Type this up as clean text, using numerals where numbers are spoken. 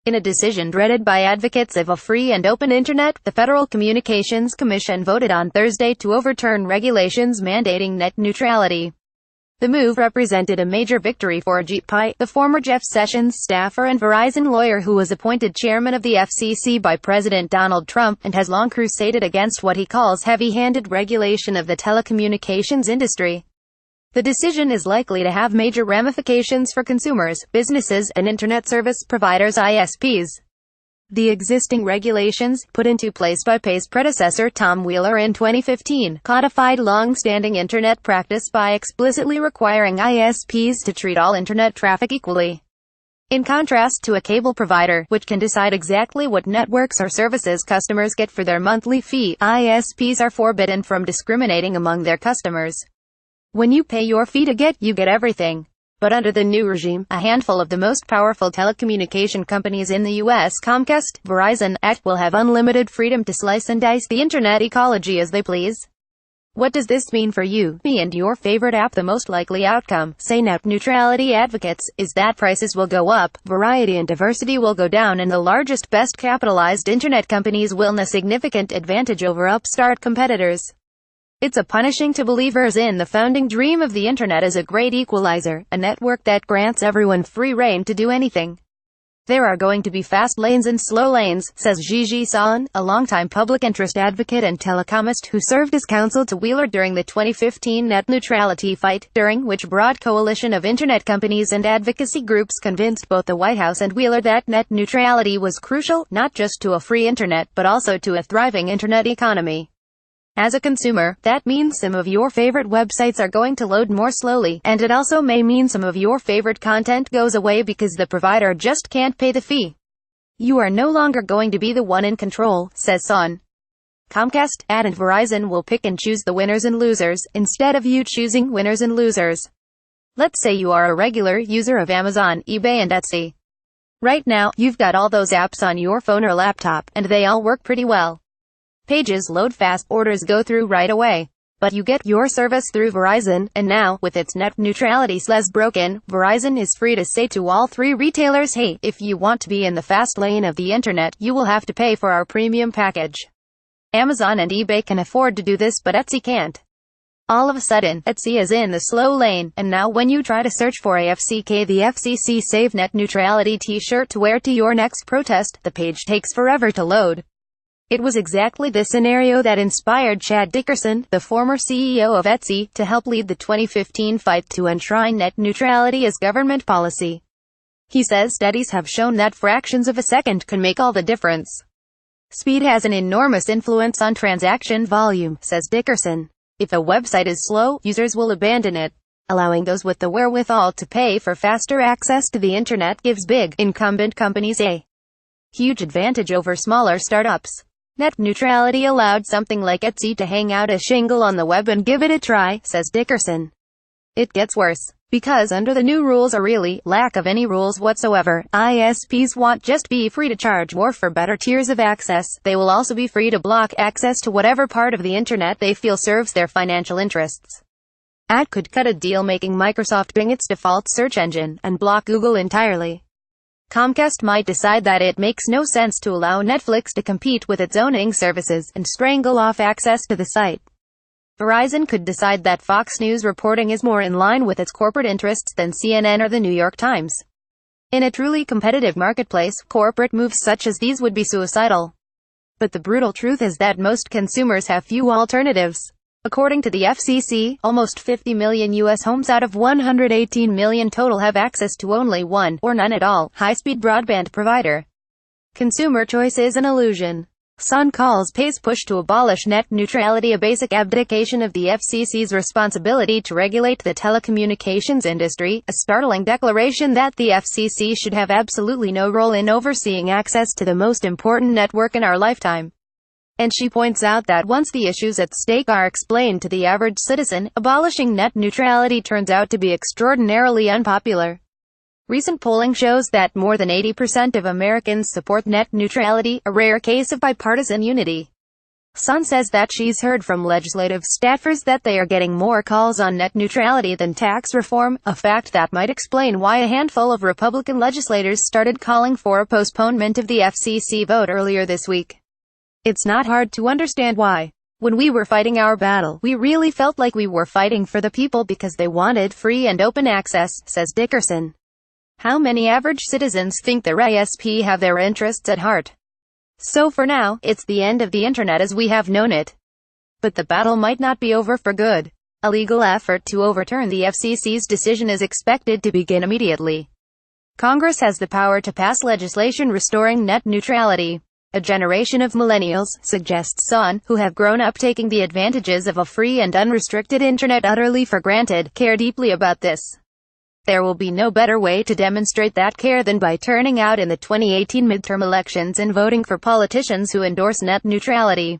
In a decision dreaded by advocates of a free and open internet, the Federal Communications Commission voted on Thursday to overturn regulations mandating net neutrality. The move represented a major victory for Ajit Pai, the former Jeff Sessions staffer and Verizon lawyer who was appointed chairman of the FCC by President Donald Trump, and has long crusaded against what he calls heavy-handed regulation of the telecommunications industry. The decision is likely to have major ramifications for consumers, businesses, and internet service providers (ISPs). The existing regulations, put into place by Pay's predecessor Tom Wheeler in 2015, codified long-standing internet practice by explicitly requiring ISPs to treat all internet traffic equally. In contrast to a cable provider, which can decide exactly what networks or services customers get for their monthly fee, ISPs are forbidden from discriminating among their customers. When you pay your fee to get, you get everything. But under the new regime, a handful of the most powerful telecommunication companies in the U.S., Comcast, Verizon, will have unlimited freedom to slice and dice the internet ecology as they please. What does this mean for you, me, and your favorite app? The most likely outcome, say net neutrality advocates, is that prices will go up, variety and diversity will go down, and the largest, best capitalized internet companies will have a significant advantage over upstart competitors. It's punishing to believers in the founding dream of the internet as a great equalizer, a network that grants everyone free rein to do anything. There are going to be fast lanes and slow lanes, says Gigi Sahn, a longtime public interest advocate and telecomist who served as counsel to Wheeler during the 2015 net neutrality fight, during which a broad coalition of internet companies and advocacy groups convinced both the White House and Wheeler that net neutrality was crucial, not just to a free internet, but also to a thriving internet economy. As a consumer, that means some of your favorite websites are going to load more slowly, and it also may mean some of your favorite content goes away because the provider just can't pay the fee. You are no longer going to be the one in control, says Son. Comcast, and Verizon will pick and choose the winners and losers, instead of you choosing winners and losers. Let's say you are a regular user of Amazon, eBay and Etsy. Right now, you've got all those apps on your phone or laptop, and they all work pretty well. Pages load fast, orders go through right away. But you get your service through Verizon, and now, with its net neutrality broken, Verizon is free to say to all three retailers, hey, if you want to be in the fast lane of the internet, you will have to pay for our premium package. Amazon and eBay can afford to do this, but Etsy can't. All of a sudden, Etsy is in the slow lane, and now when you try to search for a FCK the FCC Save Net Neutrality t-shirt to wear to your next protest, the page takes forever to load. It was exactly this scenario that inspired Chad Dickerson, the former CEO of Etsy, to help lead the 2015 fight to enshrine net neutrality as government policy. He says studies have shown that fractions of a second can make all the difference. Speed has an enormous influence on transaction volume, says Dickerson. If a website is slow, users will abandon it. Allowing those with the wherewithal to pay for faster access to the internet gives big, incumbent companies a huge advantage over smaller startups. Net neutrality allowed something like Etsy to hang out a shingle on the web and give it a try, says Dickerson. It gets worse. Because under the new rules, or really, lack of any rules whatsoever, ISPs won't just be free to charge more for better tiers of access, they will also be free to block access to whatever part of the internet they feel serves their financial interests. That could cut a deal making Microsoft Bing its default search engine, and block Google entirely. Comcast might decide that it makes no sense to allow Netflix to compete with its owning services, and strangle off access to the site. Verizon could decide that Fox News reporting is more in line with its corporate interests than CNN or the New York Times. In a truly competitive marketplace, corporate moves such as these would be suicidal. But the brutal truth is that most consumers have few alternatives. According to the FCC, almost 50 million U.S. homes out of 118 million total have access to only one, or none at all, high-speed broadband provider. Consumer choice is an illusion. Sun calls Pay's push to abolish net neutrality a basic abdication of the FCC's responsibility to regulate the telecommunications industry, a startling declaration that the FCC should have absolutely no role in overseeing access to the most important network in our lifetime. And she points out that once the issues at stake are explained to the average citizen, abolishing net neutrality turns out to be extraordinarily unpopular. Recent polling shows that more than 80% of Americans support net neutrality, a rare case of bipartisan unity. Son says that she's heard from legislative staffers that they are getting more calls on net neutrality than tax reform, a fact that might explain why a handful of Republican legislators started calling for a postponement of the FCC vote earlier this week. It's not hard to understand why. When we were fighting our battle, we really felt like we were fighting for the people because they wanted free and open access, says Dickerson. How many average citizens think the ISP have their interests at heart? So for now, it's the end of the internet as we have known it. But the battle might not be over for good. A legal effort to overturn the FCC's decision is expected to begin immediately. Congress has the power to pass legislation restoring net neutrality. A generation of millennials, suggests Son, who have grown up taking the advantages of a free and unrestricted internet utterly for granted, care deeply about this. There will be no better way to demonstrate that care than by turning out in the 2018 midterm elections and voting for politicians who endorse net neutrality.